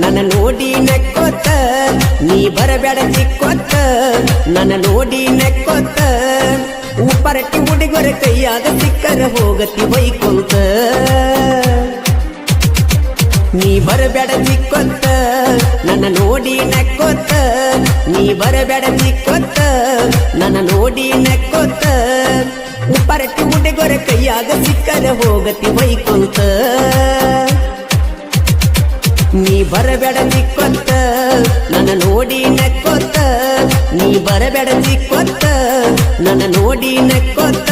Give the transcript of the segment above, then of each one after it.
ನನ್ನ ನೋಡಿ ನಕ್ಕೋತ ನೀ ಬರಬೇಡ ಚಿಕ್ಕೋತ ನನ್ನ ನೋಡಿ ನಕ್ಕೋತ ಉಪ್ಪರಟ್ಟಿ ಹುಡುಗರ ಕೈಯಾಗ ಸಿಕ್ಕರ ಹೋಗತಿ ಬೈಕೊಂತ ನೀ ಬರಬೇಡ ಚಿಕ್ಕೋತ ನನ್ನ ನೋಡಿ ನಕ್ಕೋತ ನೀ ಬರಬೇಡ ಚಿಕ್ಕೋತ ನನ್ನ ನೋಡಿ ನಕ್ಕೋತ ಉಪ್ಪರಟ್ಟಿ ಹುಡುಗರ ಕೈಯಾಗ ಸಿಕ್ಕರ ಹೋಗತಿ ಬೈಕೊಂತ ನೀ ಬರಬೇಡ ಚಿಕ್ಕೋತ ನನ್ನ ನೋಡಿ ನಕ್ಕೋತ ನೀ ಬರಬೇಡ ಚಿಕ್ಕೋತ ನನ್ನ ನೋಡಿ ನಕ್ಕೋತ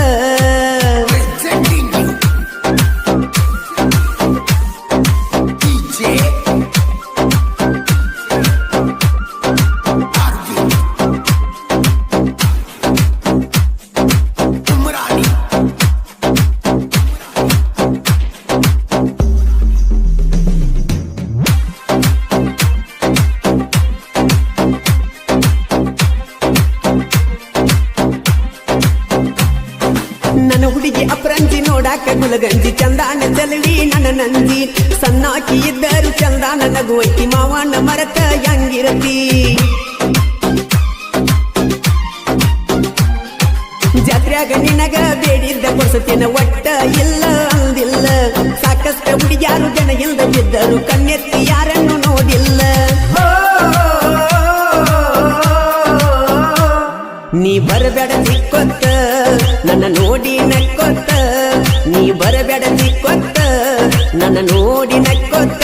ನನ್ನ ಹುಡುಗಿ ಅಪರಂಜಿ ನೋಡಾಕ ಗುಲಗಂಜಿ ಚಂದಾನ ಚಲವಿ ನನ್ನ ನಂಜಿ ಸಣ್ಣಾಕಿ ಇದ್ದರು ಚಂದಾನ ನಗುವೈತಿ ಮಾವಣ್ಣ ಮರತ ಹೆಂಗಿರತಿ ಜಾತ್ರ್ಯಾಗ ನಿನಗ ಬೇಡಿದ್ದ ಕೊಡ್ಸತೇನ ಒಟ್ಟ ಇಲ್ಲ ಅಂದಿಲ್ಲ ಸಾಕಷ್ಟ ಹುಡುಗ್ಯಾರು ಜನ ಇಲ್ದ ಬಿದ್ದರು ಕಣ್ಣೆತ್ತಿ ಯಾರನ್ನು ನೋಡಿಲ್ಲ ನೀ ಬರಬೇಡ ಚಿಕ್ಕೋತ ನನ್ನ ನೋಡಿ ನಕ್ಕೋತ ನೀ ಬರಬೇಡ ಚಿಕ್ಕೋತ ನನ್ನ ನೋಡಿ ನಕ್ಕೋತ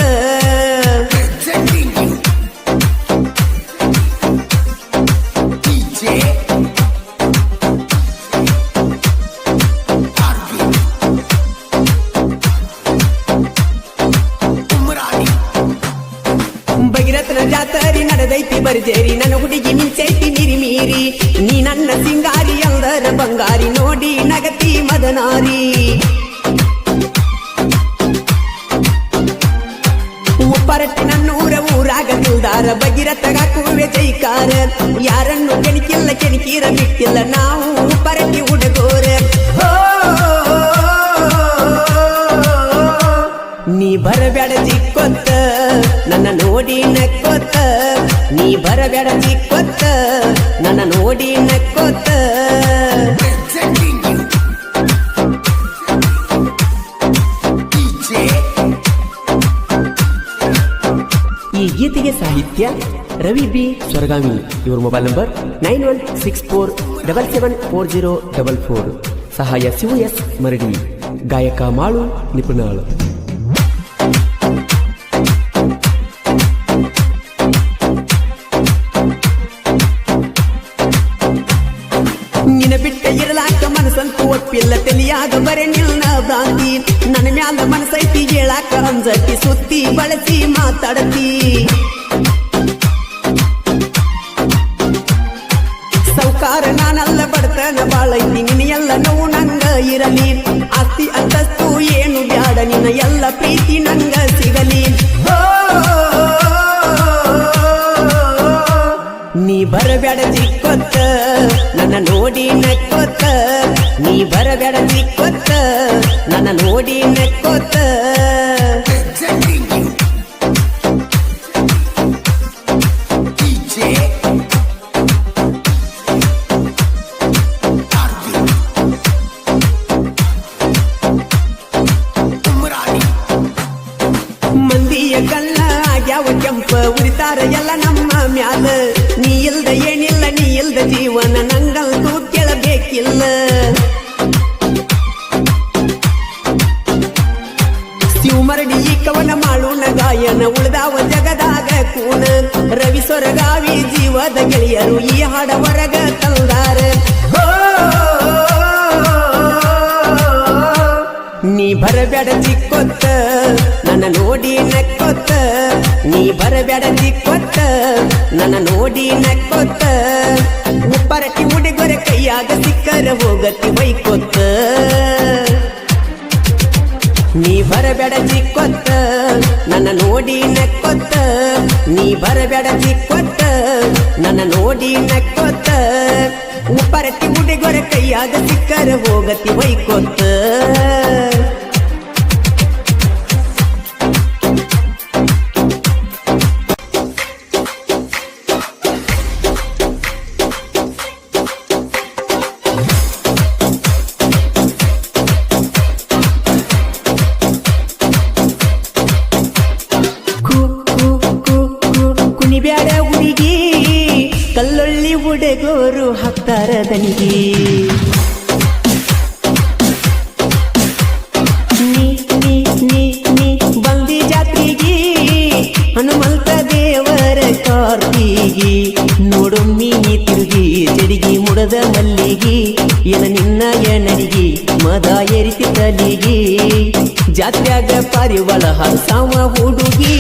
ಭಗೀರಥನ ಜಾತರಿ ನಡೆದೈತಿ ಬರ್ಜೇರಿ ನನ್ನ ಹುಡುಗಿ ಮಿಂಚೈತಿ ಮೀರಿ ಮೀರಿ ನೀ ನನ್ನ ಸಿಂಗಾರಿ ಎಲ್ಲರ ಬಂಗಾರಿ ನೋಡಿ ನಗತಿ ಮದನಾರಿ ಉಪ್ಪರಟ್ಟಿ ನನ್ನೂರ ಊರಾಗ ನಿಲ್ದಾರ ಭಗೀರಥಗ ಕೂವೆ ಜೈಕಾರ ಯಾರನ್ನು ಕೆಣಕಿಲ್ಲ ಕೆಣಕೀರ ಬಿಟ್ಟಿಲ್ಲ ನಾವು ಉಪ್ಪರಟ್ಟಿ ಹುಡುಗೋರ ನೀ ಬರಬೇಡ ಚಿಕ್ಕೋತ ನನ್ನ ನೋಡಿ ನಕ್ಕೋತ ನೀ ಬರಬೇಡ ಚಿಕ್ಕೋತ ನನ್ನ ನೋಡಿ ನಕ್ಕೋತ ಈ ಗೀತೆಗೆ ಸಾಹಿತ್ಯ ರವಿ ಬಿ ಸ್ವರ್ಗಾಮಿ. ಇವ್ರ ಮೊಬೈಲ್ ನಂಬರ್ 9164774044. ಸಹಾಯ ಶಿವ ಎಸ್ ಮರಡಿ. ಗಾಯಕ ಮಾಳು ನಿಪುಣಾಳು. ನಿನ ಬಿಟ್ಟ ಇರಲಾಕ ಮನಸ್ಸಂತೂ ಒಪ್ಪಿಲ್ಲ ತಲಿಯಾಗ ಬರೆ ನಿಲ್ನ ಭ್ರಾಂತಿ ನನ್ನ ಮ್ಯಾಲ ಮನಸ್ಸೈತಿ ಹೇಳಾಕ ಅಂಜತಿ ಸುತ್ತಿ ಬಳಸಿ ಮಾತಾಡತಿ ಸೌಕಾರ ನಾನಲ್ಲ ಬಡತನ ಬಾಳೈತಿ ನಿನ್ನ ಎಲ್ಲ ನೋವು ನಂಗ ಇರಲಿ ಆಸ್ತಿ ಅಂತಸ್ತು ಏನು ಬ್ಯಾಡ ನಿನ್ನ ಎಲ್ಲ ಪ್ರೀತಿ ನಂಗ ಸಿಗಲಿ ನೀ ಬರಬೇಡ ಚಿಕ್ಕೋತ ನನ್ನ ನೋಡಿ ನಕ್ಕೋತ ನೀ ಬರಬೇಡ ಚಿಕ್ಕೋತ ನನ್ನ ನೋಡಿ ನಕ್ಕೋತ ಮಂದಿಯ ಕಳ್ಳ ಆಗ್ಯಾವ ಕೆಂಪ ಉರಿತಾರ ಎಲ್ಲ ನಮ್ಮ ಮ್ಯಾಲ ನೀ ಇಲ್ದ ಏನಿಲ್ಲ ನೀ ಇಲ್ದ ಜೀವನ ನಂಗಂತೂ ಕೇಳಬೇಕಿಲ್ಲ ಶಿವಮರಡಿ ಈ ಕವನ ಮಾಡೋಣ ಗಾಯನ ಉಳ್ದಾವ ಜಗದಾಗ ಕೂನ ರವಿ ಸ್ವರಗಾವಿ ಜೀವದ ಗೆಳೆಯರು ಈ ಹಾಡ ಹೊರಗ ತಂದಾರ ನೀ ಬರಬೇಡ ಚಿಕ್ಕೋತ ನನ್ನ ನೋಡಿ ನಕ್ಕೋತ ನೀ ಬರಬೇಡ ಚಿಕ್ಕೋತ ನನ್ನ ನೋಡಿ ನಕ್ಕೋತ ಉಪ್ಪರಟ್ಟಿ ಹುಡುಗರ ಕೈಯಾಗ ಸಿಕ್ಕರ ಹೋಗತಿ ಬೈಕೋತ ನೀ ಬರಬೇಡ ಚಿಕ್ಕೋತ ನನ್ನ ನೋಡಿ ನಕ್ಕೋತ ನೀ ಬರಬೇಡ ಚಿಕ್ಕೋತ ನನ್ನ ನೋಡಿ ನಕ್ಕೋತ ಉಪ್ಪರಟ್ಟಿ ಹುಡುಗರ ಕೈಯಾಗ ಸಿಕ್ಕರ ಹೋಗತಿ ಬೈಕೋತ ಕಲ್ಲೊಳ್ಳಿ ಹುಡುಗೋರು ಹಾಕ್ತಾರ ದನಿಗೆ ನೀ ಬಂದಿ ಜಾತ್ರೆಗೆ ಹನುಮಂತ ದೇವರ ಕಾರ್ತಿಗೆ ನೋಡೊಮ್ಮಿ ತಿರುಗಿ ಜಡಿಗಿ ಮುಡದ ಮಲ್ಲಿಗೆ ಏನ ನಿನ್ನ ಎನಡಿಗೆ ಮದ ಏರಿತಿ ತಲಿಗೆ ಜಾತ್ರ್ಯಾಗ ಪಾರಿವಾಳ ಹರಸಾವ ಹುಡುಗಿ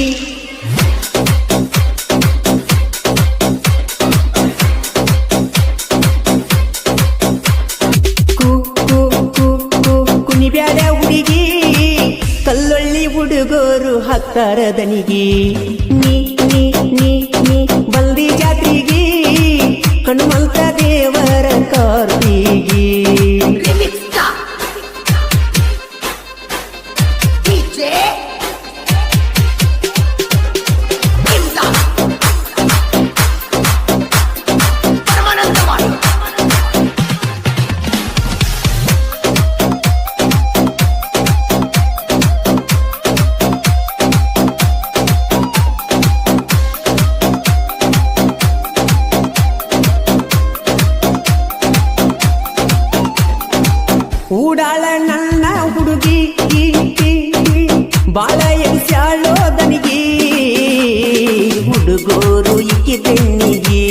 ಕುಣಿಬ್ಯಾಡ ಹುಡುಗಿ ಕಲ್ಲೊಳ್ಳಿ ಹುಡುಗೋರು ಹಾಕ್ತಾರ ದನಿಗೆ ನೀ ಬಂದಿ ಜಾತ್ರೆಗೆ ಹನುಮಂತ ದೇವರ ಕಾರ್ತಿಗೆ ಊಡಾಳ ನನ್ನ ಹುಡುಗಿ ಬಾಳ ಎಲ್ಸ್ಯಾಳೋ ದನಿಗೆ ಹುಡುಗೋರು ಇಕ್ಕಿ ಬೆನ್ನಿಗೆ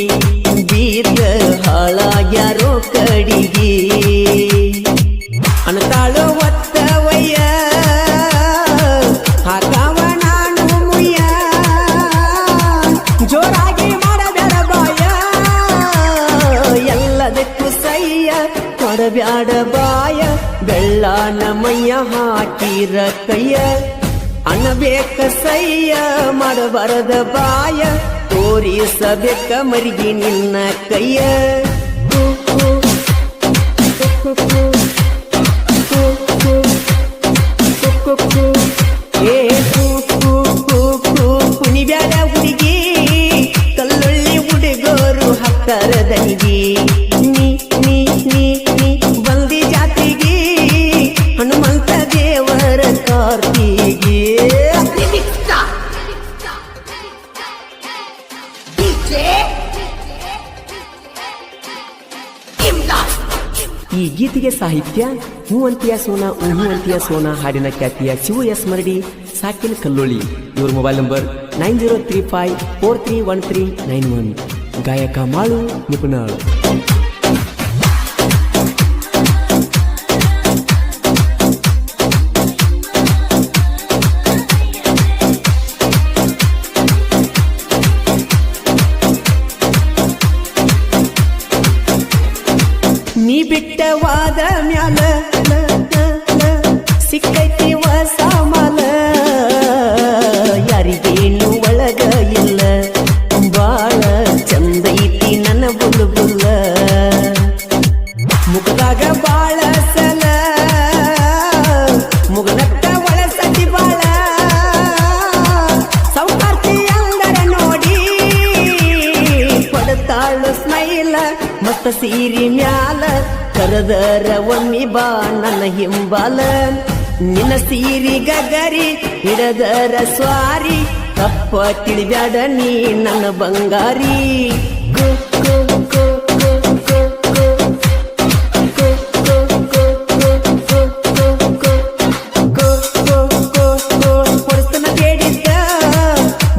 ಬೀರ್ಗ ಹಾಳಾಗ್ಯಾರೋ ಕಡಿಗೆ ಅನತಾಳೋ ಒತ್ತವಯ್ಯ ಹಾಕಾವ ನಾನು ಮುಯ್ಯ ಜೋರಾಗಿ ಮಾಡಬೇಡ ಬಾಯ ಎಲ್ಲದಕ್ಕೂ ಸಯ್ಯ ಮಾಡಬ್ಯಾಡ ಬಾಯ ಬೆಳ್ಳಾನ ಮೈಯ ಹಾಕಿರ ಕೈಯ ಅನಬೇಕ ಸಯ್ಯ ಮಾಡಬಾರದ ಬಾಯ ತೋರಿಸಬೇಕ ಮರಿಗಿ ನಿನ್ನ ಕೈಯ ಕುಣಿಬ್ಯಾಡ ಹುಡುಗಿ ಕಲ್ಲೊಳ್ಳಿ ಹುಡುಗೋರು ಹಾಕ್ತಾರ ದನಿಗೆ ಬಂದಿ ಜಾತಿಗೆ ಹನುಮಂತ ದೇವರ ಕಾರ್ತಿಗೆ ಈ ಗೀತೆಗೆ ಸಾಹಿತ್ಯ ಹೂ ಅಂತಿಯ ಸೋನಾ ಹೂ ಅಂತಿಯ ಸೋನಾ ಹಾಡಿನ ಖ್ಯಾತಿಯ ಶಿವ ಎಸ್ ಮರಡಿ ಸಾಕಿನ ಕಲ್ಲೊಳ್ಳಿ ಇವ್ರ ಮೊಬೈಲ್ ನಂಬರ್ 9035431391 ಗಾಯಕ ಮಾಳು ನಿಪುಣಾಳು ನೀ ಬಿಟ್ಟವಾದ ಮ್ಯಾಲ ಸಿಕ್ಕೈತಿ ಹೊಸ ಮಾಲ ಯಾರಿಗೇನು ಒಳಗ ಇಲ್ಲ ಬಾಳ ಚಂದೈತಿ ನನ್ನ ಬುಲ್ಬುಲ್ಲ ಮುಖದಾಗ ಬಾಳ ಸಲ ಮುಗನತ್ತ ಒಳಸತಿ ಬಾಳ ಸೌಕಾರ್ತಿ ಅಂದರ ನೋಡಿ ಪಡತಾಳು ಸ್ಮೈಲ ಮತ್ತ ಸೀರಿ ಮ್ಯಾಲ ಕರದರ ಒಮ್ಮಿ ಬಾ ನನ್ನ ಹಿಂಬಾಲ ನಿನ್ನ ಸೀರಿ ಗಗರಿ ಹಿಡದರ ಸ್ವಾರಿ ತಪ್ಪ ತಿಳಿಬ್ಯಾಡ ನೀ ನನ್ನ ಬಂಗಾರಿ ಪುರಸ್ತನ ಬೇಡಿದ್ದ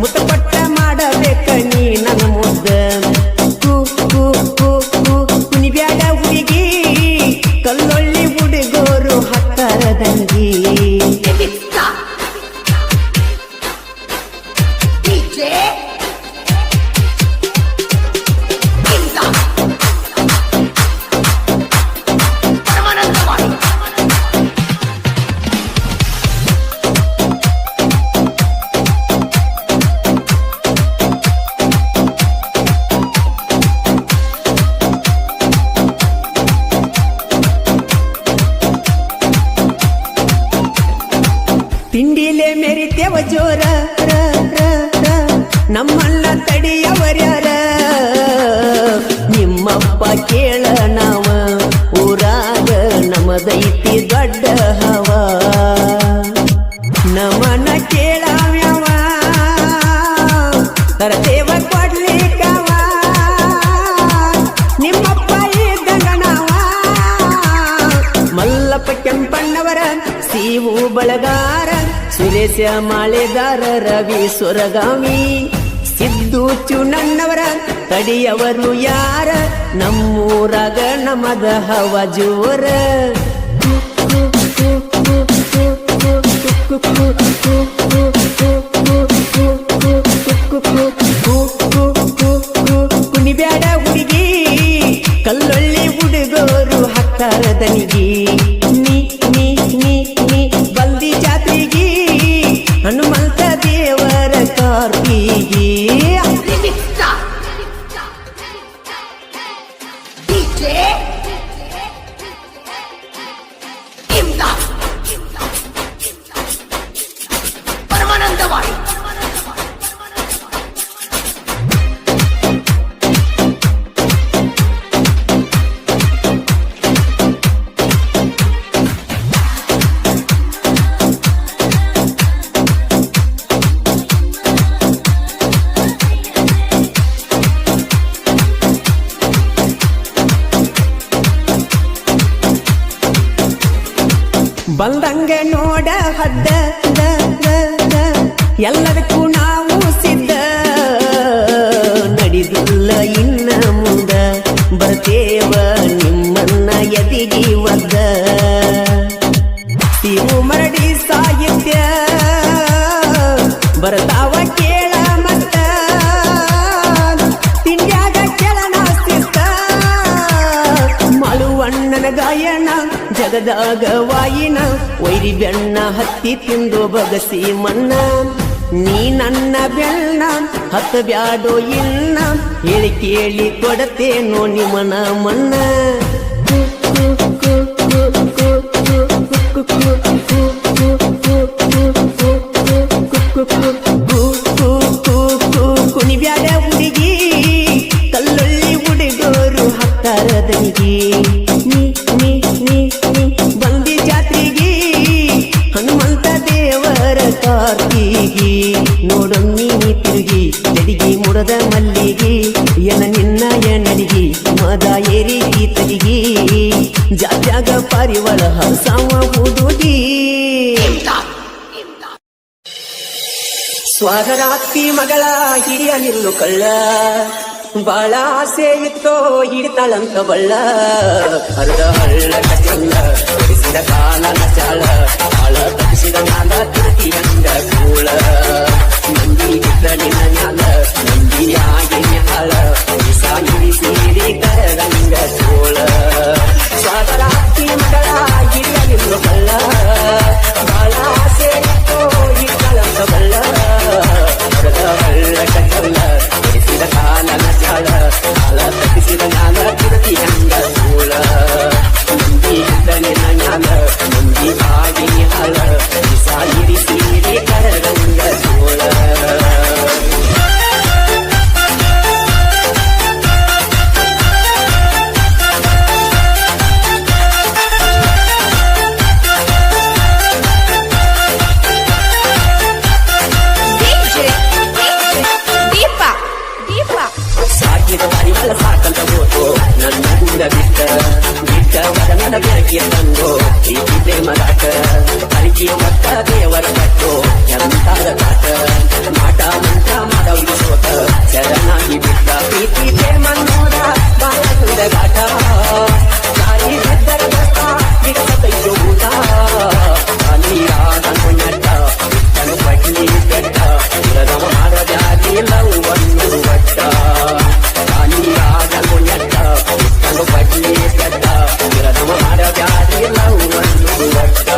ಮುತ್ತಪಟ್ಟ ಮಾಡಬೇಕ ನೀ ನನ್ನ ಮುದ್ದ ಕುಣಿಬ್ಯಾಡ ಹುಡುಗಿ ಕಲ್ಲೊಳ್ಳಿ ಹುಡುಗೋರು ಹಾಕ್ತಾರ ದಂಗಿ ತಿಂಡಿಲೆ ಮೆರಿತೇವ ಜೋರ ನಮ್ಮನ್ನ ತಡಿಯವರ್ಯಾರ ನಿಮ್ಮಪ್ಪ ಕೇಳ ನಾವ ಊರಾಗ ನಮದೈತಿ ದೊಡ್ಡ ಹವ ನಮನ ಕೇಳವ್ಯವ ತರತೇವ ಕೊಡ್ಲಿಕ್ಕವ ಮಲ್ಲೇಶ ಮಾಳೆದಾರ ರವಿ ಸೊರಗಾಮಿ ಸಿದ್ದು ಚುನಣ್ಣವರ ತಡಿಯವರು ಯಾರ ನಮ್ಮೂರಾಗ ನಮದ ಹವ ಜೋರ ಕುಣಿಬ್ಯಾಡ ಹುಡುಗಿ ಕಲ್ಲೊಳ್ಳಿ ಹುಡುಗೋರು ಹಾಕ್ತಾರ ದನಿಗಿ ನೀ ನೀ ನೀ ನೀ ಬಲ್ದಿ ಜಾತ್ರೆಗಿ ಹನುಮಂತ ದೇವರ ಕಾರ್ತಿಗಿ ಪರಮಾನಂದವಾಡಿ ಬಂದಂಗ ನೋಡ ಹದ್ದ ಎಲ್ಲದಕ್ಕೂ ನಾವು ಸಿದ್ಧ ನಡೆದಿಲ್ಲ ಇನ್ನ ಮುಂದ ಬರ್ತೇವ ನಿಮ್ಮನ್ನ ಎದಿಗಿ ಒದ್ದ ತಿರು ಮರಡಿ ಸಾಹಿತ್ಯ ಬರ್ತಾವ ಕೇಳ ಮತ್ತ ತಿಂಡ್ಯಾಗ ಕೆಳನ ಸಿಸ್ತ ಮಳುವಣ್ಣನ ಗಾಯನ ಜಗದಾಗ ವಾಯಿನ ವೈರಿ ಬೆಣ್ಣ ಹತ್ತಿ ತಿಂದು ಬಗಸಿ ಮಣ್ಣ ನೀ ನನ್ನ ಬೆಣ್ಣ ಹತ್ತ ಬ್ಯಾಡೋ ಇನ್ನ ಹೇಳಿ ಕೇಳಿ ಕೊಡತೇನೋ ನಿಮನ ಮಣ್ಣ ಕುಣಿಬ್ಯಾಡ ಹುಡುಗಿ ಕಲ್ಲೊಳ್ಳಿ ಹುಡುಗೋರು ಹಾಕ್ತಾರ ದನಿಗಿ ನೀ ನೀ ನೀ ನೀ ಬಂದಿ ಜಾತ್ರೆಗಿ ಹನುಮಂತ ದೇವರ ಕಾರ್ತಿಗಿ ನೋಡೊಮ್ಮಿ ತಿರುಗಿ ಜಡಿಗಿ ಮುಡದ ಮಲ್ಲಿಗಿ ಎನ ನಿನ್ನ ಎನಡಿಗಿ ಮದ ಏರಿಗಿ ತಲಿಗಿ ಜಾತ್ಯಾಗ ಪಾರಿವಳ ಹಸಾವ ಹುಡುಗಿ ಸ್ವಾಗರಾತ್ರಿ ಮಗಳ ಹಿರಿಯ ನಿಲ್ಲು ಕಳ್ಳ ಬಾಳ ಆಸೆ ಇತ್ತೋ ಹಿಡಿತಾಳಂತ ಬಳ್ಳ ಅರ್ಧ ಹಳ್ಳ ಕಚಲ್ಲ ಹೊಡಿಸಿದ ಕಾಲನ ಚಾಳ ಆಳ ತಪ್ಪಿಸಿದ ಮ್ಯಾಲ ತಿರುಗಿಯಂದ ಕೂಳ ಮಂದಿ ಬಿದ್ದ ನಿನ್ನ ಮ್ಯಾಲ ಮಂದಿ ಆಗಿ ಮ್ಯಾಳ ಸಾಯಿ ಸೇರಿ ಕರಗಂಗ ಚೋಳ ಸ್ವಾಗರಾತ್ರಿ ಮಗಳ ಹಿರಿಯ ನಿಲ್ಲು ಕಳ್ಳ ಬಾಳ ಆಸೆ ಇತ್ತೋ ಹಿಡಿತಾಳಂತ ಬಳ್ಳ ಅರ್ಧ ಹಳ್ಳ ಕಚಲ್ಲ ಹೊಡಿಸಿದ ಕಾಲನ ಚಾಳ ಆಳ ತಪ್ಪಿಸಿದ ಮ್ಯಾಲ ತಿರುಗಿಯಂಗ ಕೂಳ ಮಂದಿ ಬಿದ್ದ ನಿನ್ನ ಮ್ಯಾಲ ಮಂದಿ ಆಗಿ ಮ್ಯಾಳ ಸಾಯಿ ಸೇರಿ ಕರಗಂಗ ಚೋಳ ಸಾಕಿದ ಪರಿಮಳ ಸಾಕಂತ ಹೋತು ನನ್ನ ಕೂಡ ಬಿಟ್ಟ ವದನದ ಬೆಳಕಿಯ ತಂಗೋ ಪ್ರೀತಿ ಪ್ರೇಮದಾಟ ಅರಿಕೆಯ ಮತ್ತ ದೇವರ ಕಟ್ಟು ಎಂತಾದ ಕಾಟ ಮಾಟ ಮಂಟ ಮಾಡವ್ರಿಗೆ ಸೋತ ಶರಣಾಗಿ ಬಿಟ್ಟ ಪ್ರೀತಿ ಪ್ರೇಮ ನೋಡ ಬಾಳ ಗಾಟ ಗಾಳಿ ಬಿದ್ದರ ಬಸ್ತ ಬಿಟ್ಟ ಕೈಯೋ ಊಟ ನೀರಾದ ಮುನ್ನಟ್ಟ ಬಿಟ್ಟನು ಪಟ್ಲಿ ಬೆಟ್ಟ ಇರದವ ಮಾಡದಾಗಿ ಲವ್ವನ್ನು ಒಟ್ಟ ನೀರಾದ ಮುನ್ನಟ್ಟ ಬಿಟ್ಟನು ಪಟ್ಲಿ ಬೆಟ್ಟ ಇರದವ ಮಾಡದಾಗಿ ಲವ್ವನ್ನು ಒಟ್ಟ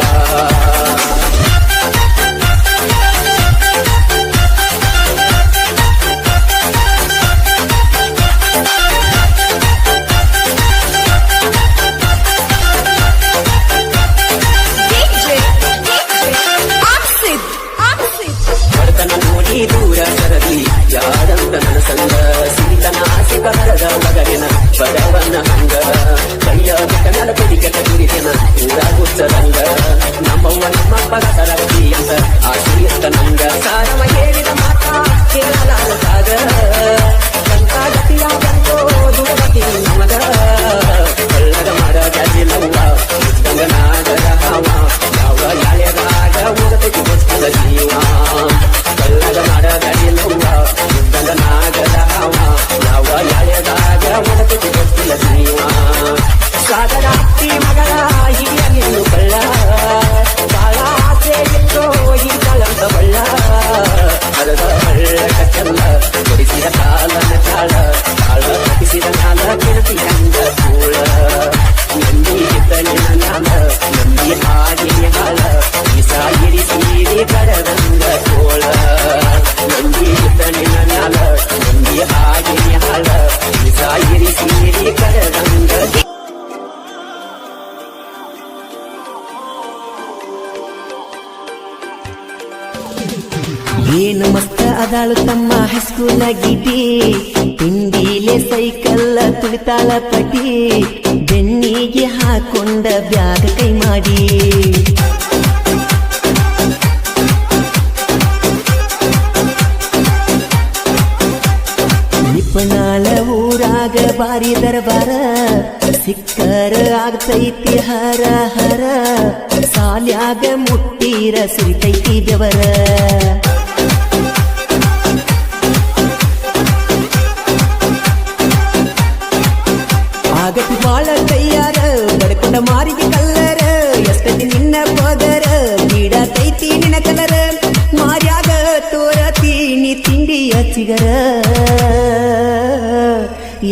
ಬಡತನ ನೋಡಿ ದೂರ ಸರದಿ ಯಾರಂತ ನನ್ನ ಸಂಗ ಸಿರಿತನ ಆಸೆ ಕರದ ಮಗರಿನ ಬಡವನ ಹಂಗ ಕೈಯ ಬೆಟ್ಟನಲ ಕೊಡಿ ಕೆಟ್ಟ ಗುರಿಕೆನ ಊರ ಗುಚ್ಚರಂಗ ನಮ್ಮವ್ವ ನಮ್ಮ ಪಗಸರ ಅಂತ ಆಶೀರ್ತ ನಂಗ ಸಾರವ ಹೇಳಿದ ಮಾತ ಕೇಳಲಾಗ ಕಂತ ಗತಿಯ ಬಂತೋ ದುರಗತಿ ನಮಗ ಕಳ್ಳದ ಮರ ಜಾಜಿಲವ್ವ ಗಂಗನಾಗರ ಹಾವ ಯಾವ ಯಾಳೆದಾಗ ಊರದಕ್ಕೆ ಗೊತ್ತದ ಜೀವ ಹಳ್ಳಕ ಚೆಲ್ಲ ಕೊಡಿಸಿದ ಕಾಲನ ಚಾಳ ಕಾಳ ಕಟ್ಟಿಸಿದ ನಾಲ ಕೆಣತಿ ಹಂಗ ಕೂಳ ನಂದಿ ಇದ್ದಲಿನ ನಾಲ ನಂದಿ ಹಾಗೆಯ ಹಾಳ ಈಸ ಇರಿಸೀರಿ ಕಡದಂಗ ಕೋಳ ನಂದಿ ಇದ್ದಲಿನ ನಾಲ ನಂದಿ ಹಾಗೆಯ ಹಾಳ ಈಸ ಇರಿಸೀರಿ ಕಡದಂಗ ಏನು ಮಸ್ತ ಅದಾಳು ತಮ್ಮ ಹೈಸ್ಕೂಲ್ ಗಿಡ್ಡಿ ತಿಂಡಿಲೆ ಸೈಕಲ್ ತುಳಿತಾಳ ಪಟಿ ಬೆನ್ನಿಗೆ ಹಾಕೊಂಡ ಬ್ಯಾಗ್ ಕೈ ಮಾಡಿ ನಿಪನಾಳ ಊರಾಗ ಬಾರಿ ದರ್ಬಾರ ಸಿಕ್ಕರ ಆಗ್ತೈತಿ ಹರ ಹರ ಸಾಲ್ಯಾಗ ಮುಟ್ಟಿರ ಸುರಿತೈತಿ ಬೆವರ ಆಗತಿ ಬಾಳ ಕೈಯಾರ ಬಡ್ಕೊಂಡ ಮಾರಿಗೆ ಕಲ್ಲರ ಎಷ್ಟತಿ ನಿನ್ನ ಪದರ ನೀಡತೈತಿ ನಿನ್ನ ಕಲರ ಮಾರ್ಯಾಗ ತೋರತೀನಿ ತಿಂಡಿಯ ಚಿಗರ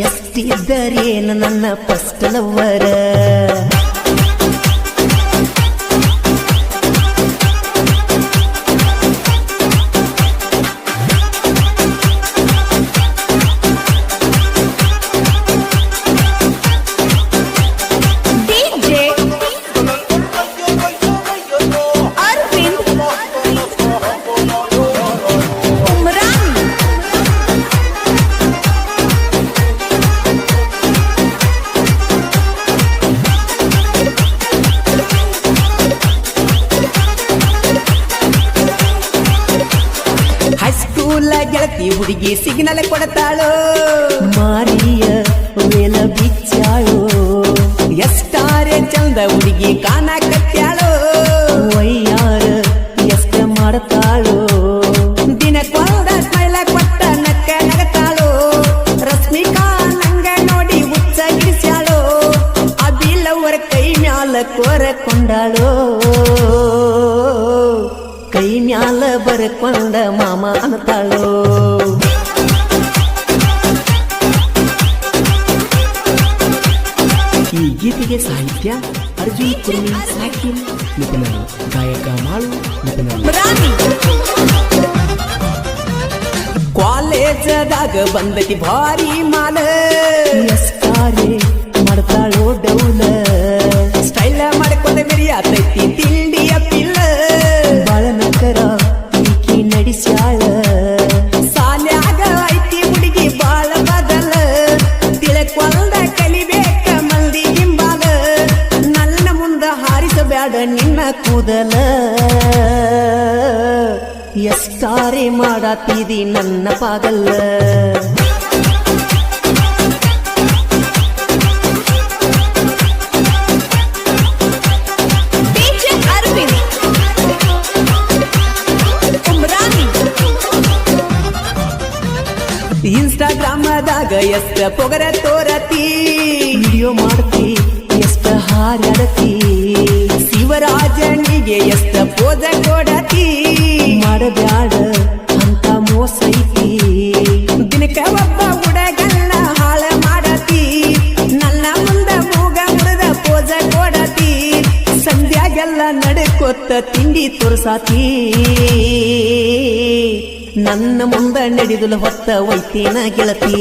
ಎಷ್ಟಿದ್ದರೇನು ನನ್ನ ಫಸ್ಟ್ ಲವ್ವರ ಗೆಳತಿ ಹುಡುಗಿ ಸಿಗ್ನಲ್ ಕೊಡತಾಳು ಮಾರಿಯ ವೇಲ ಬಿಚ್ಚಾಳು ಎಷ್ಟಾರೆ ಚಂದ ಹುಡುಗಿ ಕಾಣ ಕಟ್ಟ್ಯಾಳು ವಯ್ಯಾರ ಎಷ್ಟ ಮಾಡತಾಳು ದಿನಕ್ಕೊಂದ ಸ್ಮೈಲ ಕೊಟ್ಟ ನಕ್ಕ ನಗತಾಳು ರಶ್ಮಿಕಾ ನಂಗ ನೋಡಿ ಹುಚ್ಚ ಗಿಡಿಸ್ಯಾಳು ಅಬಿಲವರ ಕೈ ಮ್ಯಾಲ ಕೋರಕೊಂಡಾಳು ಕೈ ಮ್ಯಾಲ ಬರಕೊಂಡ ಮಾಮ ಅನ್ನತಾಳು ಈ ಗೀತೆಗೆ ಸಾಹಿತ್ಯ ಅರ್ಜುನ್ ಕುರ್ಮಿ ಸಾಕಿನ್ ನಿಪುಣ ಗಾಯಕ ಮಾಳು ನಿಪುಣ ಕಾಲೇಜದಾಗ ಬಂದತಿ ಭಾರಿ ಮಾಲ ಎಷ್ಟಾರೆ ಮಾಡ್ತಾಳೋ ಡೌಲ ಸ್ಟೈಲ ಮಾಡ್ಕೊಂಡ ಮೆರಿಯಾತೈತಿ ತಿಂಡಿಯ ಪಿಲ್ಲ ಬಾಳನಕರ ಈಕಿ ನಡೆಸ್ಯಾಳ ಸಾಲ್ಯಾಗ ಐತಿ ಹುಡುಗಿ ಬಾಳ ಬದಲ ತಿಳಕೊಂಡ ಕಲಿಬೇಕ ಮಂದಿ ಹಿಂಬಾಲ ನನ್ನ ಮುಂದ ಹಾರಿಸಬೇಡ ನಿನ್ನ ಕೂದಲ ಎಷ್ಟಾರೆ ಮಾಡಾತಿದಿ ನನ್ನ ಪಾಗಲ್ಲ ಇನ್ಸ್ಟಾಗ್ರಾಮದಾಗ ಎಷ್ಟ ಪೊಗರ ತೋರತಿ ವಿಡಿಯೋ ಮಾಡ್ತಿ ಎಷ್ಟ ಹಾರಾಡತಿ ಶಿವರಾಜನಿಗೆ ಎಷ್ಟ ಪೋಜ ಕೊಡತಿ ಮಾಡಬ್ಯಾಡ ಅಂತ ಮೋಸ ಐತಿ ದಿನಕ್ಕ ಒಬ್ಬ ಹುಡುಗನ್ನ ಹಾಳ ಮಾಡತಿ ನನ್ನ ಮುಂದ ಮೂಗ ಮುರಿದ ಪೋಜ ಕೊಡತಿ ಸಂಧ್ಯಾಗೆಲ್ಲ ನಡ್ಕೊತ್ತ ತಿಂಡಿ ತೋರ್ಸಾತಿ ನನ್ನ ಮುಂದ ನಡೆದುಲ ಹೊತ್ತ ಒಯ್ತೇನ ಗೆಳತಿ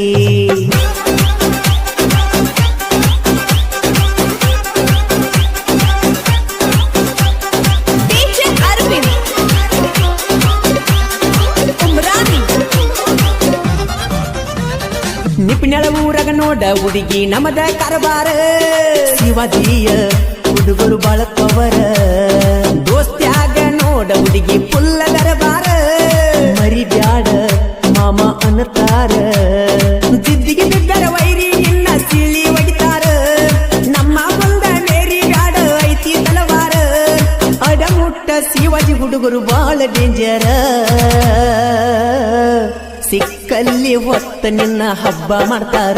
ನಿಪಿನಳ ಊರಾಗ ನೋಡ ಹುಡುಗಿ ನಮದ ಕಾರಬಾರ ಶಿವಾಜಿಯ ಹುಡುಗರು ಬಾಳಕ್ಕವರ ದೋಸ್ತ್ಯಾಗ ನೋಡ ಹುಡುಗಿ ಪುಲ್ಲ ದರಬಾರ ಮರಿಬ್ಯಾಡ ಮಾಮ ಅನ್ನತಾರ ಜಿದ್ದಿಗೆ ಬಿದ್ದರ ವೈರಿ ನಿನ್ನ ಸಿಳಿ ಒಗಿತಾರ ನಮ್ಮ ಮುಂದ ಮೇರಿ ಬ್ಯಾಡ ಐತಿ ತಲವಾರ ಅಡಮುಟ್ಟ ಶಿವಾಜಿ ಹುಡುಗರು ಬಾಳ ಡೇಂಜರ ಸಿಕ್ಕಲ್ಲಿ ಹೊತ್ತ ನಿನ್ನ ಹಬ್ಬ ಮಾಡ್ತಾರ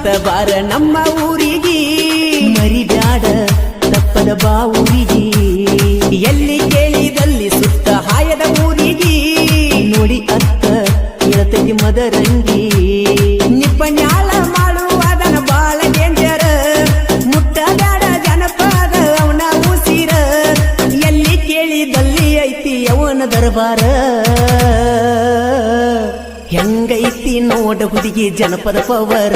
ಮತ್ತ ಬಾರ ನಮ್ಮ ಊರಿಗೆ ಮರಿಬ್ಯಾಡ ತಪ್ಪದ ಬಾ ಊರಿಗೆ ಎಲ್ಲಿ ಕೇಳಿದಲ್ಲಿ ಸುತ್ತ ಹಾಯದ ಊರಿಗೆ ನೋಡಿ ಅತ್ತ ಇಳತೈತಿ ಮದರಂಗಿ ನಿಪ್ಪನ್ಯಾಳ ಮಾಡುವದನ ಬಾಳ ಡೇಂಜರ್ ಮುಟ್ಟಬೇಡ ಜನಪದ ಅವನ ಉಸಿರ ಎಲ್ಲಿ ಕೇಳಿದಲ್ಲಿ ಐತಿ ಅವನ ದರ್ಬಾರ ಹೆಂಗೈತಿ ನೋಡ ಹುಡುಗಿ ಜನಪದ ಪವರ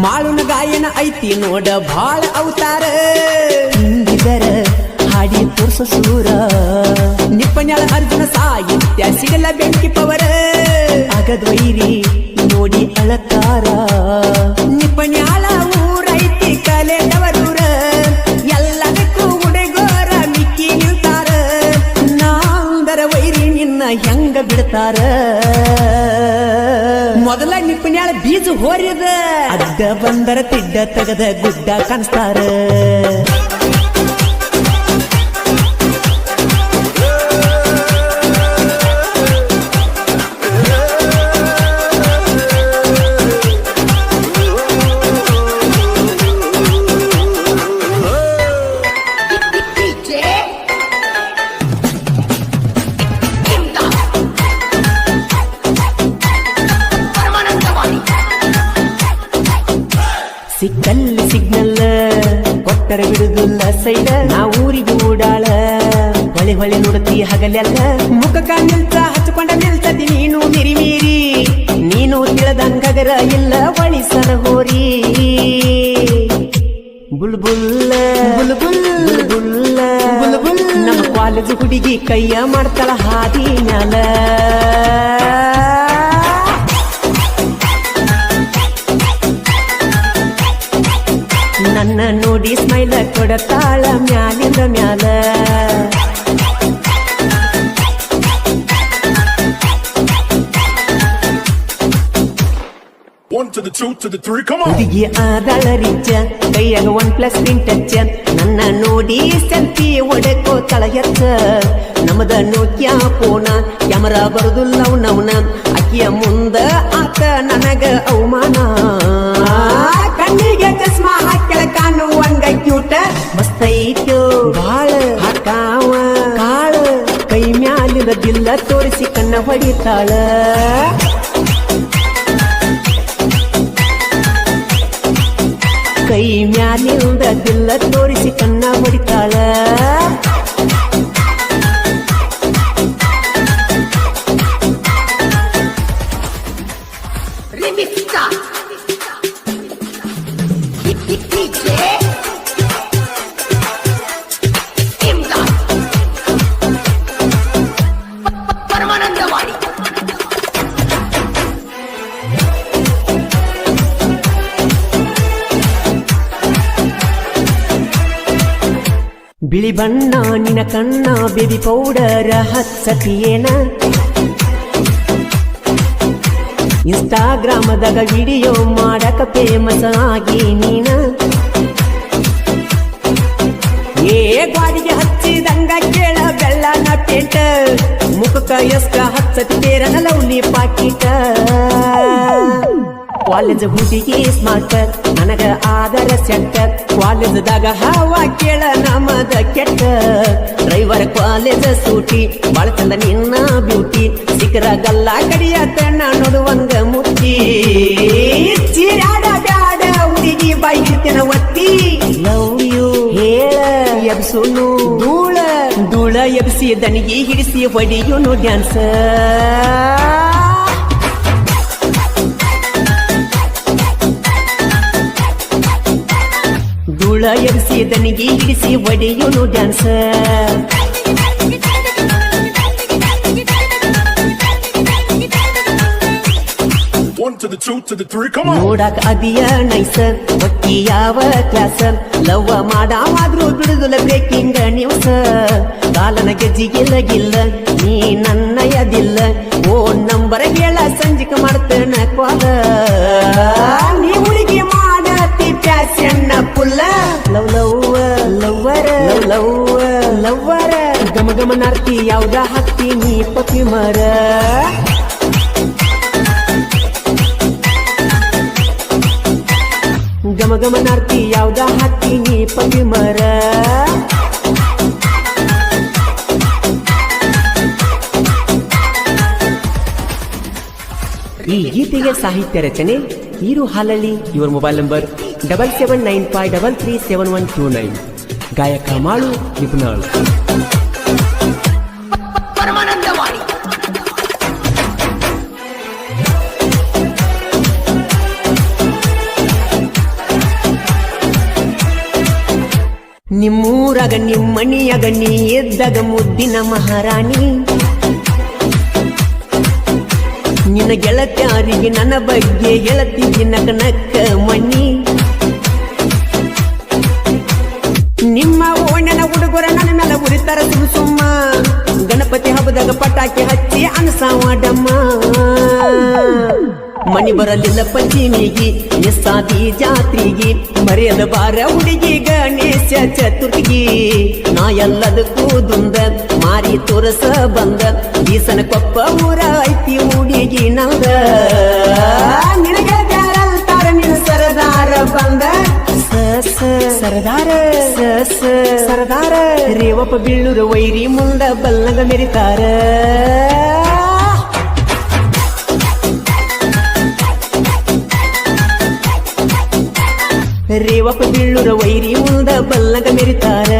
ಮಾಳುನ ಗಾಯನ ಐತಿ ನೋಡ ಭಾಳ ಅವತಾರ ಹಿಂದಿದರ ಹಾಡಿ ತೋರ್ಸ ಸೂರ ನಿಪ್ಪನ್ಯಾಳ ಅರ್ಜುನ ಸಾಹಿತ್ಯ ಸಿಗಲ್ಲ ಬೆಂಕಿ ಪವರ ಅಗದ್ವೈರಿ ನೋಡಿ ಅಳತಾರ ನಿಪ್ಪನ್ಯಾಳ ಊರೈತಿ ಕಲೆದವರೂರ ಎಲ್ಲದಕ್ಕೂ ಹುಡುಗೋರ ಮಿಕ್ಕಿ ನಿಲ್ತಾರ ನಾಂದರ ವೈರಿ ನಿನ್ನ ಹೆಂಗ ಬಿಡ್ತಾರ ಮೊದಲ ನಿಪ್ಪನ್ಯಾಳ ಬೀಜ ಹೋರಿದ ಅಡ್ಡ ಬಂದರ ತಿಡ್ಡ ತಗದ ಗುಡ್ಡ ಕಾಣಿಸ್ತಾರ ಸಿಕ್ಕಲ್ಲಿ ಸಿಗ್ನಲ್ ಕೊಟ್ಟರೆ ಬಿಡುದಿಲ್ಲ ಸೈಡ ನಾ ಊರಿಗೆ ಓಡಾಳ ಹೊಳೆ ಹೊಳೆ ನೋಡತಿ ಹಗಲೆಲ್ಲ ಮುಖಕ ನಿಲ್ತ ಹಚ್ಕೊಂಡ ನಿಲ್ತತಿ ನೀನು ಮಿರಿ ಮೀರಿ ನೀನು ತಿಳದಂಗಗರ ಇಲ್ಲ ಬಳಿಸರ ಹೋರಿ ಬುಲ್ಬುಲ್ಲ ಬುಲ್ಬುಲ್ ಬುಲ್ಬುಲ್ಲ ಬುಲ್ಬುಲ್ ನಮ್ಮ ಕಾಲೇಜ್ ಹುಡುಗಿ ಕೈಯ ಮಾಡ್ತಾಳ ಹಾದಿ ಮ್ಯಾಲ ನನ್ನ ನೋಡಿ ಸ್ಮೈಲ ಕೊಡತಾಳ ಮ್ಯಾಲಿಂದ ಮ್ಯಾಲ ಹುಡುಗಿ ಆದಳ ರಿಚ್ಚ ಕೈಯಾಗ 1+1 ಟಚ್ ನನ್ನ ನೋಡಿ ಸೆಲ್ಫಿ ಒಡಕೋ ತಳಗೆಚ್ಚ ನಮದ ನೋಕ್ಯಾ ಫೋನ ಕ್ಯಾಮರಾ ಬರುದಿಲ್ಲ ನವನ ಅಕ್ಕಿಯ ಮುಂದ ಆತ ನನಗ ಅವಮಾನ ಕಣ್ಣಿಗೆ ಚಸ್ಮಾ ಹಾಕ್ಯಳ ಕಾಣುವಂಗ ಕ್ಯೂಟ ಮಸ್ತೈತ್ಯೋ ಬಾಳ ಹಾಕಾವ ಕಾಳ ಕೈ ಮ್ಯಾಲಿದ ಬಿಲ್ಲ ತೋರಿಸಿ ಕಣ್ಣ ಹೊಡಿತಾಳ ಕೈ ಮ್ಯಾಲಿಂದ ಬಿಲ್ಲ ತೋರಿಸಿ ಕಣ್ಣ ಹೊಡಿತಾಳ ಬಿಳಿ ಬಣ್ಣ ನಿನ ಕಣ್ಣ ಬೇಬಿ ಪೌಡರ್ ಹಚ್ಚತಿಯೇನ ಇನ್ಸ್ಟಾಗ್ರಾಮದಾಗ ವಿಡಿಯೋ ಮಾಡಕ ಫೇಮಸ್ ಆಗಿ ನೀನ ಏ ಗಾಡಿಗೆ ಹಚ್ಚಿದಂಗ ಕೇಳ ಬೆಳ್ಳನ ಪೇಂಟ ಮುಖಕ್ಕ ಎಷ್ಟ ಹಚ್ಚತಿ ಬೇರನ ಲವ್ಲಿ ಪಾಕಿಟ ಕಾಲೇಜ್ ಹುಡುಗಿ ಸ್ಮಾರ್ಟ್ ನನಗ ಆದರ ಸೆಟ್ ಕಾಲೇಜ್ದಾಗ ಹವಾ ಕೇಳ ನಮದ ಕೆಟ್ಟ ಡ್ರೈವರ್ ಕಾಲೇಜ್ ಸೂಟಿ ಬಾಳ ಚಂದ ನಿನ್ನ ಬ್ಯೂಟಿ ಸಿಕ್ಕರಾಗಲ್ಲ ಕಡಿಯತ್ತ ನಾ ನೋಡುವಂಗ ಮುತ್ತಿ ಚಿರಾಡ ಬ್ಯಾಡ ಹುಡುಗಿ ಬಾಯಿರ್ತೇನ ಒತ್ತಿ ಲವ್ ಯು ಹೇಳ ಎಬ್ಸುನು ಧೂಳ ಧೂಳ ಎಬ್ಸಿ ದನಿಗೆ ಹಿಡಿಸಿ ಹೊಡಿಯುನು ಡ್ಯಾನ್ಸ್ ಧೂಳ ಎಬ್ಸಿ ದನಿಗೆ ಹಿಡಿಸಿ ಹೊಡೆಯುನು ಡ್ಯಾನ್ಸ್ ನೋಡಾಕ ಅದಿಯ ನೈಸ ಒಕ್ಕಿ ಯಾವ ಕ್ಲಾಸ ಲವ್ ಮಾಡಾವಾದ್ರೂ ಬಿಡುದಿಲ್ಲ ಬ್ರೇಕಿಂಗ್ ನ್ಯೂಸ್ ಕಾಲನ ಗೆಜ್ಜಿಗಿಲ್ಲ ಗಿಲ್ಲ ನೀ ನನ್ನ ಯದಿಲ್ಲ ಓ ನಂಬರ್ ಹೇಳ ಸಂಜಿಕ ಮಾಡ್ತೇನ ಕ್ವಾಲ ನೀ ಹುಡುಗಿ ಮಾಡ ಯಾವ್ದ ಹಾಕ್ತೀನಿ ಪಪಿ ಮರ ಗಮ ಗಮನಾರ್ತಿ ಯಾವ್ದ ಹಾಕ್ತೀನಿ ಪಪಿ ಮರ ಈ ಗೀತೆಗೆ ಸಾಹಿತ್ಯ ರಚನೆ ಹೀರು ಹಾಲಳ್ಳಿ. ಇವರ ಮೊಬೈಲ್ ನಂಬರ್ 7795337129. ಗಾಯಕ ಮಾಳು ನಿಪುಣಾಳು. ನಿಮ್ಮೂರಾಗ ನಿಮ್ಮಣಿಯಾಗ ನೀ ಎದ್ದಾಗ ಮುದ್ದಿನ ಮಹಾರಾಣಿ, ನಿನ್ನ ಗೆಳತ್ಯಾರಿಗೆ ನನ್ನ ಬಗ್ಗೆ ಗೆಳತಿಗೆ ನಕ ನಕ್ಕ ಮಣ್ಣಿ. ನಿಮ್ಮ ಓಣ್ಯನ ಹುಡುಗರ ನನ್ನ ಮೇಲೆ ಉರಿತಾರ ಸುಮ್ಮ, ಗಣಪತಿ ಹಬ್ಬದಾಗ ಪಟಾಕಿ ಹಚ್ಚಿ ಅನಸಾವಾಡಮ್ಮ. ಮಣಿ ಬರಲಿಲ್ಲ ಪಂಚಮಿಗಿ ಎಸ್ಸಾದಿ ಜಾತ್ರೆಗಿ, ಮರೆಯದ ಬಾರ ಹುಡುಗಿ ಗಣೇಶ ಚತುರ್ಥಿಗಿ. ನಾ ಎಲ್ಲದಕ್ಕೂ ದುಂದ ಮಾರಿ ತೋರಸ ಬಂದ, ಬೀಸನ ಕೊಪ್ಪ ಊರ ಐತಿ ಹುಡುಗಿ ನಂದ. ನಿನಗೆ ಯಾರಂತಾರ ನಿನ್ನ ಸರದಾರ ಬಂದ, ಸರದಾರ ಸರದಾರ ರೇವಪ್ಪ ಬೀಳೂರು ವೈರಿ ಮುಂದ ಬಲ್ಲಂಗ ಮೆರಿತಾರ. ರೇವಪ್ಪ ಬೀಳೂರ ವೈರಿ ಮುಂದ ಬಲ್ಲಂಗ ಮೆರಿತಾರ.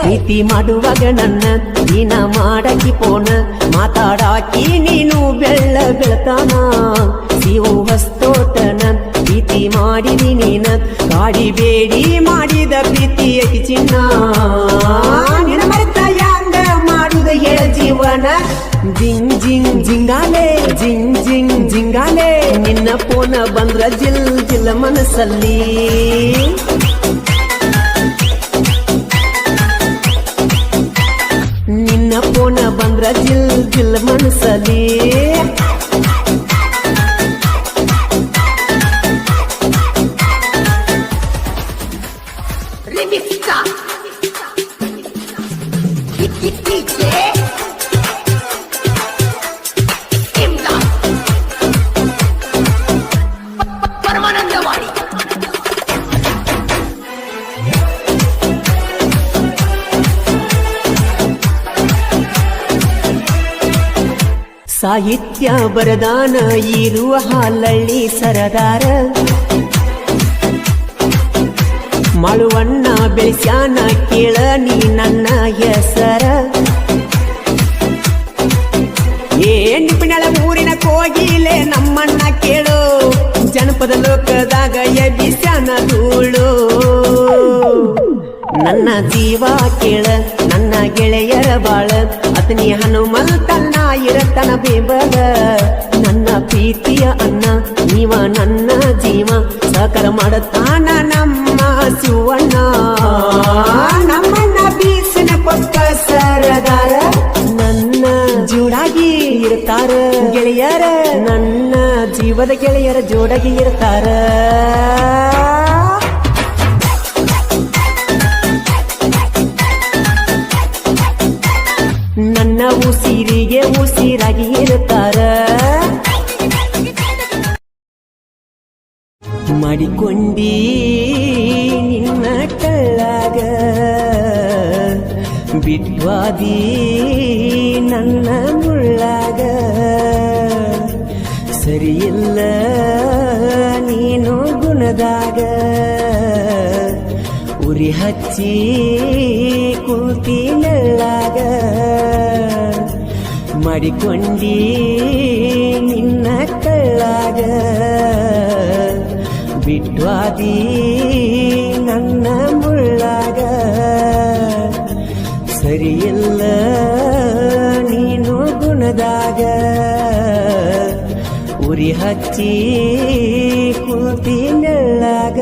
ನೀತಿ ಮಾಡುವಾಗ ನನ್ನ ನೀನ ಮಾಡಾಕಿ ಪೋನ, ಮಾತಾಡಾಕಿ ನೀನು ಬೆಳ್ಳ ಬೆಳತಾನ. ಸಿವು ಹಸ್ತೋಟನ ಪ್ರೀತಿ ಮಾಡಿದಿ ನೀನ, ಕಾಡಿ ಬೇಡಿ ಮಾಡಿದ ಪ್ರೀತಿ ಅತಿ ಚಿನ್ನ. ನಿನ ಮರೆತ ಯಾಂಗ ಮಾಡುದ ಹೇಳ ಜೀವನ, ಜಿಂಗ್ ಜಿಂಗ್ ಜಿಂಗಾಲೆ ಜಿಂಗ್ ಜಿಂಗ್ ಜಿಂಗಾಲೆ. ನಿನ್ನ ಪೋನ ಬಂದ್ರ ಜಿಲ್ ಜಿಲ್ಲ ಮನಸ್ಸಲ್ಲಿ, ನಿನ್ನ ಪೋನ ಬಂದ್ರ ಜಿಲ್ ಜಿಲ್ ಮನಸ್ಸಲ್ಲಿ. ಸಾಹಿತ್ಯ ಬರದಾನ ಇರುವ ಹಾಲಳ್ಳಿ ಸರದಾರ, ಮಾಳುವಣ್ಣ ಬೆಳೆಸ್ಯಾನ ಕೇಳ ನೀ ನನ್ನ ಹೆಸರ. ನಿಪುಣಳ ಊರಿನ ಕೋಗಿಲೆ ನಮ್ಮಣ್ಣ ಕೇಳು, ಜನಪದ ಲೋಕದಾಗ ಎಬ್ಬಿಸ್ಯಾನ ಧೂಳು. ನನ್ನ ಜೀವ ಕೇಳ ನನ್ನ ಗೆಳೆಯರ ಬಾಳ, ಅತನಿ ಹನುಮಂತನ್ನ ಇರತನ ಬೇಬಲ. ನನ್ನ ಪ್ರೀತಿಯ ಅನ್ನ ನೀವ ನನ್ನ ಜೀವ, ಸಹಕಾರ ಮಾಡತಾನ ನಮ್ಮ ಶಿವಣ್ಣ. ನಮ್ಮಣ್ಣ ಬೀಸಿನ ಪಕ್ಕ ಸರದಾರ, ನನ್ನ ಜೋಡಾಗಿ ಇರ್ತಾರ ಗೆಳೆಯರ. ನನ್ನ ಜೀವದ ಗೆಳೆಯರ ಜೋಡಾಗಿ ಇರ್ತಾರ. ನನ್ನ ಉಸಿರಿಗೆ ಉಸಿರಾಗಿ ಇರುತ್ತಾರ. ಮಾಡಿಕೊಂಡಿ ನಿನ್ನ ಕಳ್ಳಾಗ, ಬಿಟ್ವಾದಿ ನನ್ನ ಮುಳ್ಳಾಗ. ಸರಿಯಿಲ್ಲ ನೀನು ಗುಣದಾಗ, ಉರಿ ಹಚ್ಚಿ ಕೂತಿ ನೆಳ್ಳಾಗ. ಮಾಡಿಕೊಂಡಿ ನಿನ್ನ ಕಳ್ಳಾಗ, ಬಿಟ್ವಾದಿ ನನ್ನ ಮುಳ್ಳಾಗ. ಸರಿಯಿಲ್ಲ ನೀನು ಗುಣದಾಗ, ಉರಿ ಹಚ್ಚಿ ಕೂತಿ ನೆಳ್ಳಾಗ.